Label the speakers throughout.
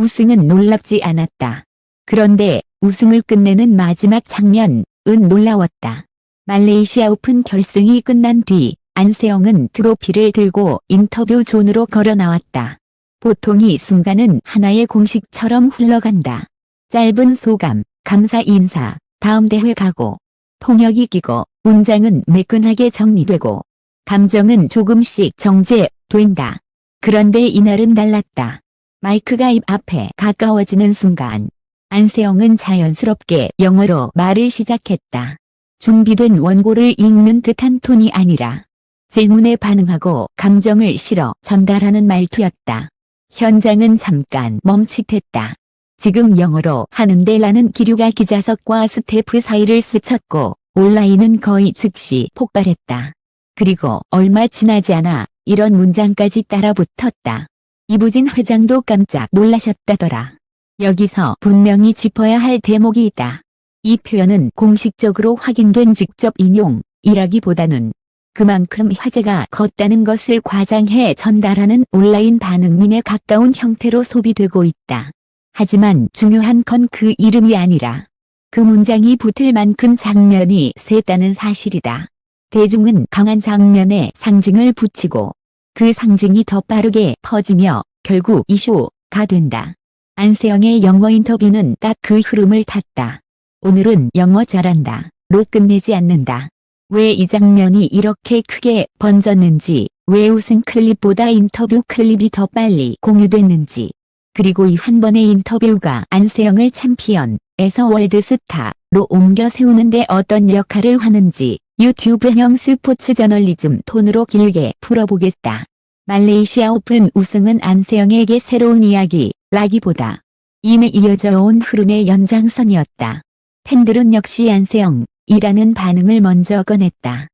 Speaker 1: 우승은 놀랍지 않았다. 그런데 우승을 끝내는 마지막 장면은 놀라웠다. 말레이시아 오픈 결승이 끝난 뒤 안세영은 트로피를 들고 인터뷰 존으로 걸어 나왔다. 보통 이 순간은 하나의 공식처럼 흘러간다. 짧은 소감, 감사 인사, 다음 대회 가고, 통역이 끼고, 문장은 매끈하게 정리되고, 감정은 조금씩 정제된다. 그런데 이날은 달랐다. 마이크가 입 앞에 가까워지는 순간, 안세영은 자연스럽게 영어로 말을 시작했다. 준비된 원고를 읽는 듯한 톤이 아니라 질문에 반응하고 감정을 실어 전달하는 말투였다. 현장은 잠깐 멈칫했다. 지금 영어로 하는데 라는 기류가 기자석과 스태프 사이를 스쳤고 온라인은 거의 즉시 폭발했다. 그리고 얼마 지나지 않아 이런 문장까지 따라붙었다. 이부진 회장도 깜짝 놀라셨다더라. 여기서 분명히 짚어야 할 대목이 있다. 이 표현은 공식적으로 확인된 직접 인용이라기보다는 그만큼 화제가 컸다는 것을 과장해 전달하는 온라인 반응밈에 가까운 형태로 소비되고 있다. 하지만 중요한 건 그 이름이 아니라 그 문장이 붙을 만큼 장면이 셌다는 사실이다. 대중은 강한 장면에 상징을 붙이고 그 상징이 더 빠르게 퍼지며 결국 이슈가 된다. 안세영의 영어 인터뷰는 딱 그 흐름을 탔다. 오늘은 영어 잘한다. 로 끝내지 않는다. 왜 이 장면이 이렇게 크게 번졌는지, 왜 우승 클립보다 인터뷰 클립이 더 빨리 공유됐는지, 그리고 이 한 번의 인터뷰가 안세영을 챔피언에서 월드스타로 옮겨 세우는데 어떤 역할을 하는지 유튜브형 스포츠 저널리즘 톤으로 길게 풀어보겠다. 말레이시아 오픈 우승은 안세영에게 새로운 이야기라기보다 이미 이어져 온 흐름의 연장선이었다. 팬들은 역시 안세영이라는 반응을 먼저 꺼냈다.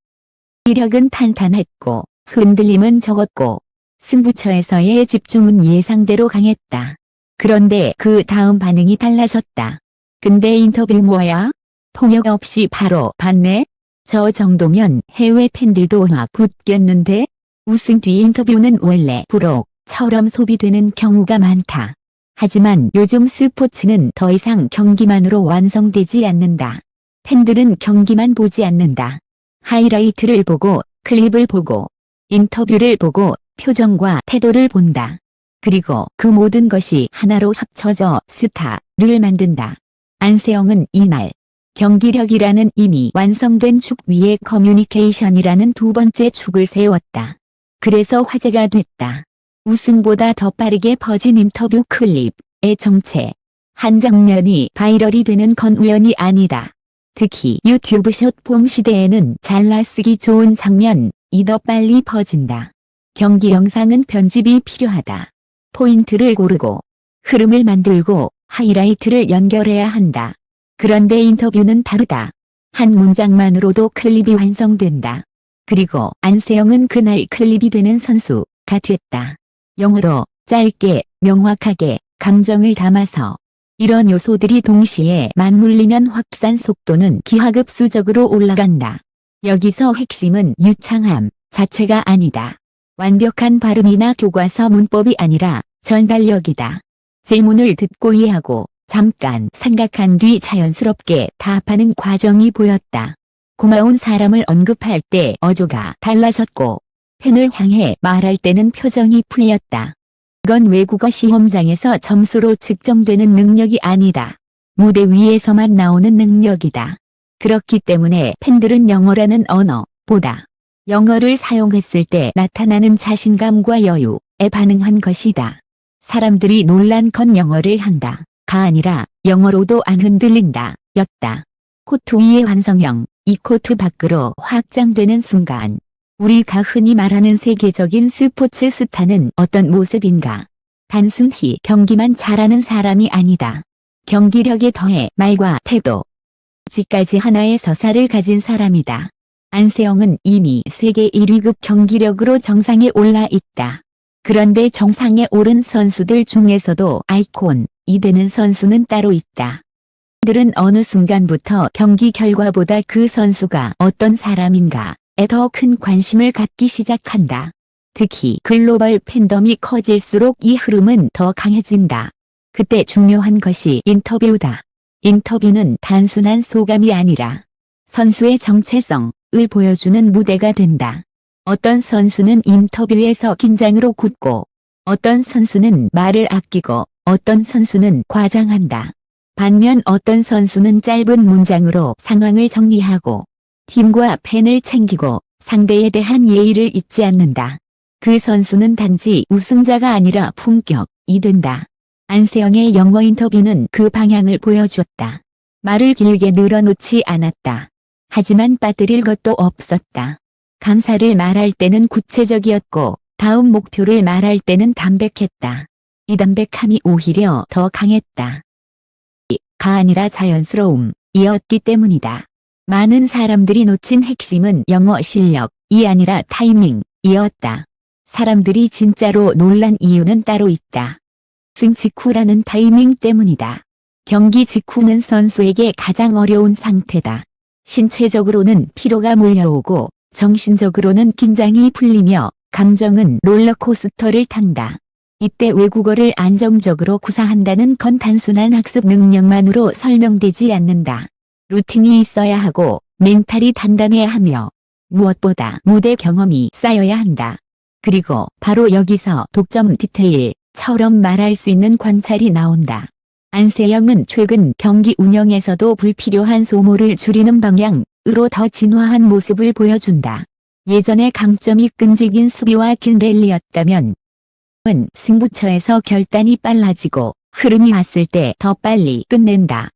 Speaker 1: 위력은 탄탄했고 흔들림은 적었고 승부처에서의 집중은 예상대로 강했다. 그런데 그 다음 반응이 달라졌다. 근데 인터뷰 뭐야? 통역 없이 바로 봤네? 저 정도면 해외 팬들도 확 붙겠는데? 우승 뒤 인터뷰는 원래 부록처럼 소비되는 경우가 많다. 하지만 요즘 스포츠는 더 이상 경기만으로 완성되지 않는다. 팬들은 경기만 보지 않는다. 하이라이트를 보고, 클립을 보고, 인터뷰를 보고, 표정과 태도를 본다. 그리고 그 모든 것이 하나로 합쳐져 스타를 만든다. 안세영은 이날 경기력이라는 이미 완성된 축 위에 커뮤니케이션이라는 두 번째 축을 세웠다. 그래서 화제가 됐다. 우승보다 더 빠르게 퍼진 인터뷰 클립의 정체. 한 장면이 바이럴이 되는 건 우연이 아니다. 특히 유튜브 숏폼 시대에는 잘라쓰기 좋은 장면이 더 빨리 퍼진다. 경기 영상은 편집이 필요하다. 포인트를 고르고 흐름을 만들고 하이라이트를 연결해야 한다. 그런데 인터뷰는 다르다. 한 문장만으로도 클립이 완성된다. 그리고 안세영은 그날 클립이 되는 선수가 됐다. 영어로 짧게 명확하게 감정을 담아서 이런 요소들이 동시에 맞물리면 확산 속도는 기하급수적으로 올라간다. 여기서 핵심은 유창함 자체가 아니다. 완벽한 발음이나 교과서 문법이 아니라 전달력이다. 질문을 듣고 이해하고 잠깐 생각한 뒤 자연스럽게 답하는 과정이 보였다. 고마운 사람을 언급할 때 어조가 달라졌고 팬을 향해 말할 때는 표정이 풀렸다. 이건 외국어 시험장에서 점수로 측정되는 능력이 아니다. 무대 위에서만 나오는 능력이다. 그렇기 때문에 팬들은 영어라는 언어보다 영어를 사용했을 때 나타나는 자신감과 여유에 반응한 것이다. 사람들이 놀란 건 영어를 한다가 아니라 영어로도 안 흔들린다 였다. 코트 위의 완성형, 이 코트 밖으로 확장되는 순간 우리가 흔히 말하는 세계적인 스포츠 스타는 어떤 모습인가? 단순히 경기만 잘하는 사람이 아니다. 경기력에 더해 말과 태도, 지까지 하나의 서사를 가진 사람이다. 안세영은 이미 세계 1위급 경기력으로 정상에 올라 있다. 그런데 정상에 오른 선수들 중에서도 아이콘이 되는 선수는 따로 있다. 팬들은 어느 순간부터 경기 결과보다 그 선수가 어떤 사람인가에 더 큰 관심을 갖기 시작한다. 특히 글로벌 팬덤이 커질수록 이 흐름은 더 강해진다. 그때 중요한 것이 인터뷰다. 인터뷰는 단순한 소감이 아니라 선수의 정체성을 보여주는 무대가 된다. 어떤 선수는 인터뷰에서 긴장으로 굳고, 어떤 선수는 말을 아끼고, 어떤 선수는 과장한다. 반면 어떤 선수는 짧은 문장으로 상황을 정리하고, 팀과 팬을 챙기고, 상대에 대한 예의를 잊지 않는다. 그 선수는 단지 우승자가 아니라 품격이 된다. 안세영의 영어 인터뷰는 그 방향을 보여주었다. 말을 길게 늘어놓지 않았다. 하지만 빠뜨릴 것도 없었다. 감사를 말할 때는 구체적이었고, 다음 목표를 말할 때는 담백했다. 이 담백함이 오히려 더 강했다. 가 아니라 자연스러움이었기 때문이다. 많은 사람들이 놓친 핵심은 영어 실력이 아니라 타이밍이었다. 사람들이 진짜로 놀란 이유는 따로 있다. 승 직후라는 타이밍 때문이다. 경기 직후는 선수에게 가장 어려운 상태다. 신체적으로는 피로가 몰려오고 정신적으로는 긴장이 풀리며 감정은 롤러코스터를 탄다. 이때 외국어를 안정적으로 구사한다는 건 단순한 학습 능력만으로 설명되지 않는다. 루틴이 있어야 하고 멘탈이 단단해야 하며 무엇보다 무대 경험이 쌓여야 한다. 그리고 바로 여기서 독점 디테일처럼 말할 수 있는 관찰이 나온다. 안세영은 최근 경기 운영에서도 불필요한 소모를 줄이는 방향으로 더 진화한 모습을 보여준다. 예전의 강점이 끈질긴 수비와 긴 랠리였다면 승부처에서 결단이 빨라지고 흐름이 왔을 때 더 빨리 끝낸다.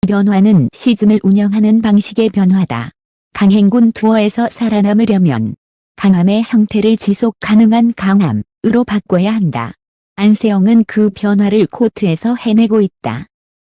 Speaker 1: 이 변화는 시즌을 운영하는 방식의 변화다. 강행군 투어에서 살아남으려면 강함의 형태를 지속 가능한 강함으로 바꿔야 한다. 안세영은 그 변화를 코트에서 해내고 있다.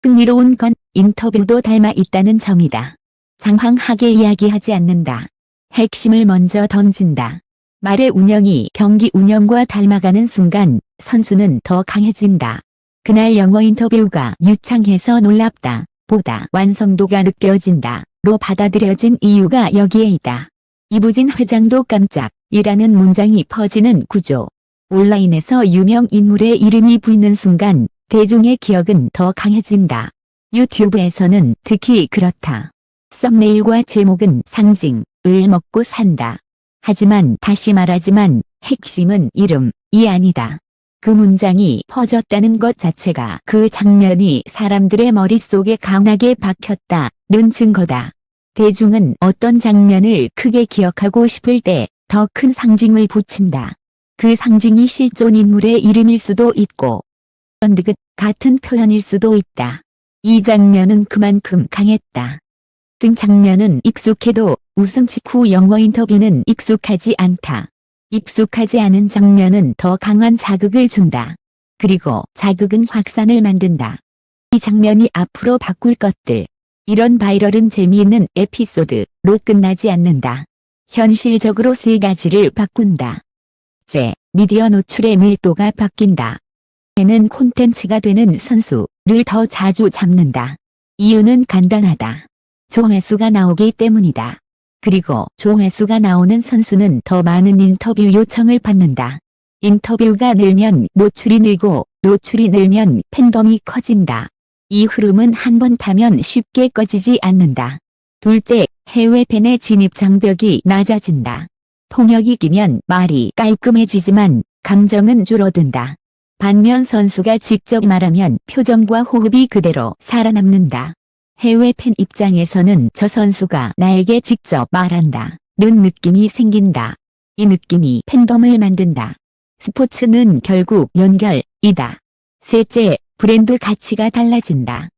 Speaker 1: 흥미로운 건 인터뷰도 닮아 있다는 점이다. 장황하게 이야기하지 않는다. 핵심을 먼저 던진다. 말의 운영이 경기 운영과 닮아가는 순간 선수는 더 강해진다. 그날 영어 인터뷰가 유창해서 놀랍다. 보다 완성도가 느껴진다.로 받아들여진 이유가 여기에 있다. 이부진 회장도 깜짝이라는 문장이 퍼지는 구조. 온라인에서 유명 인물의 이름이 붙는 순간 대중의 기억은 더 강해진다. 유튜브에서는 특히 그렇다. 썸네일과 제목은 상징을 먹고 산다. 하지만 다시 말하지만 핵심은 이름이 아니다. 그 문장이 퍼졌다는 것 자체가 그 장면이 사람들의 머릿속에 강하게 박혔다는 증거다. 대중은 어떤 장면을 크게 기억하고 싶을 때 더 큰 상징을 붙인다. 그 상징이 실존 인물의 이름일 수도 있고 언뜻 같은 표현일 수도 있다. 이 장면은 그만큼 강했다. 등 장면은 익숙해도 우승 직후 영어 인터뷰는 익숙하지 않다. 익숙하지 않은 장면은 더 강한 자극을 준다. 그리고 자극은 확산을 만든다. 이 장면이 앞으로 바꿀 것들. 이런 바이럴은 재미있는 에피소드로 끝나지 않는다. 현실적으로 세 가지를 바꾼다. 미디어 노출의 밀도가 바뀐다. 는 콘텐츠가 되는 선수를 더 자주 잡는다. 이유는 간단하다. 조회수가 나오기 때문이다. 그리고 조회수가 나오는 선수는 더 많은 인터뷰 요청을 받는다. 인터뷰가 늘면 노출이 늘고 노출이 늘면 팬덤이 커진다. 이 흐름은 한 번 타면 쉽게 꺼지지 않는다. 둘째, 해외 팬의 진입 장벽이 낮아진다. 통역이 끼면 말이 깔끔해지지만 감정은 줄어든다. 반면 선수가 직접 말하면 표정과 호흡이 그대로 살아남는다. 해외 팬 입장에서는 저 선수가 나에게 직접 말한다 는 느낌이 생긴다. 이 느낌이 팬덤을 만든다. 스포츠는 결국 연결이다. 셋째, 브랜드 가치가 달라진다.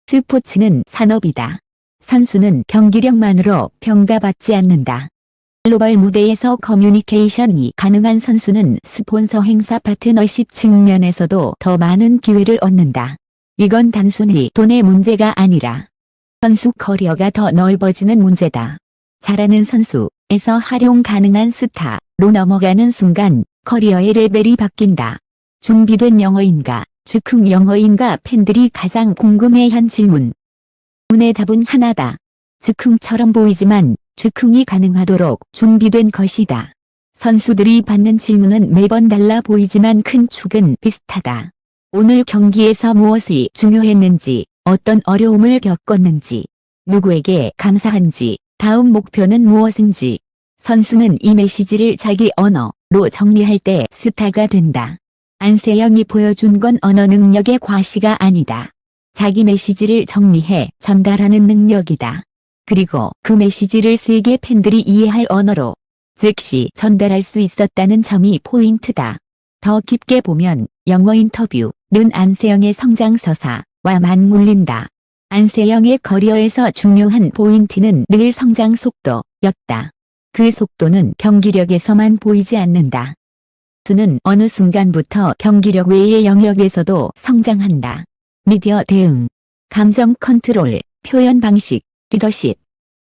Speaker 1: 스포츠는 산업이다. 선수는 경기력만으로 평가받지 않는다. 글로벌 무대에서 커뮤니케이션이 가능한 선수는 스폰서 행사 파트너십 측면에서도 더 많은 기회를 얻는다. 이건 단순히 돈의 문제가 아니라 선수 커리어가 더 넓어지는 문제다. 잘하는 선수에서 활용 가능한 스타로 넘어가는 순간 커리어의 레벨이 바뀐다. 준비된 영어인가, 즉흥 영어인가 팬들이 가장 궁금해한 질문. 문의 답은 하나다. 즉흥처럼 보이지만 즉흥이 가능하도록 준비된 것이다. 선수들이 받는 질문은 매번 달라 보이지만 큰 축은 비슷하다. 오늘 경기에서 무엇이 중요했는지, 어떤 어려움을 겪었는지, 누구에게 감사한지, 다음 목표는 무엇인지. 선수는 이 메시지를 자기 언어로 정리할 때 스타가 된다. 안세영이 보여준 건 언어 능력의 과시가 아니다. 자기 메시지를 정리해 전달하는 능력이다. 그리고 그 메시지를 세계 팬들이 이해할 언어로 즉시 전달할 수 있었다는 점이 포인트다. 더 깊게 보면 영어 인터뷰는 안세영의 성장서사와 맞물린다. 안세영의 커리어에서 중요한 포인트는 늘 성장 속도였다. 그 속도는 경기력에서만 보이지 않는다. 수는 어느 순간부터 경기력 외의 영역에서도 성장한다. 미디어 대응, 감정 컨트롤, 표현 방식, 리더십.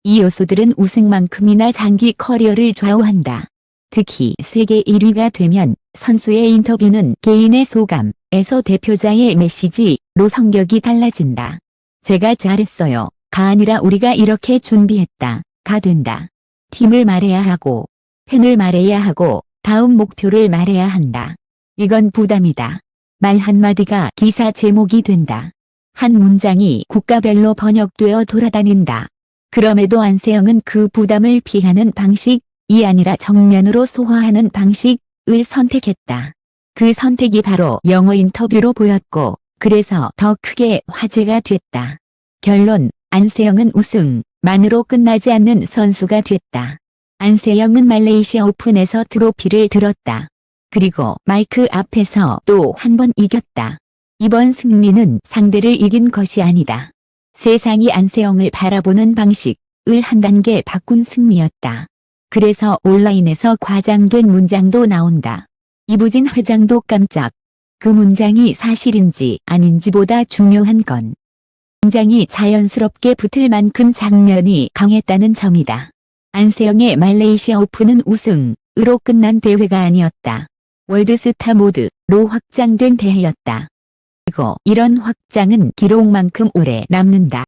Speaker 1: 이 요소들은 우승만큼이나 장기 커리어를 좌우한다. 특히 세계 1위가 되면 선수의 인터뷰는 개인의 소감에서 대표자의 메시지로 성격이 달라진다. 제가 잘했어요. 가 아니라 우리가 이렇게 준비했다. 가 된다. 팀을 말해야 하고, 팬을 말해야 하고, 다음 목표를 말해야 한다. 이건 부담이다. 말 한마디가 기사 제목이 된다. 한 문장이 국가별로 번역되어 돌아다닌다. 그럼에도 안세영은 그 부담을 피하는 방식이 아니라 정면으로 소화하는 방식을 선택했다. 그 선택이 바로 영어 인터뷰로 보였고, 그래서 더 크게 화제가 됐다. 결론, 안세영은 우승만으로 끝나지 않는 선수가 됐다. 안세영은 말레이시아 오픈에서 트로피를 들었다. 그리고 마이크 앞에서 또 한 번 이겼다. 이번 승리는 상대를 이긴 것이 아니다. 세상이 안세영을 바라보는 방식을 한 단계 바꾼 승리였다. 그래서 온라인에서 과장된 문장도 나온다. 이부진 회장도 깜짝. 그 문장이 사실인지 아닌지보다 중요한 건 문장이 자연스럽게 붙을 만큼 장면이 강했다는 점이다. 안세영의 말레이시아 오픈은 우승으로 끝난 대회가 아니었다. 월드스타 모드로 확장된 대회였다. 그리고 이런 확장은 기록만큼 오래 남는다.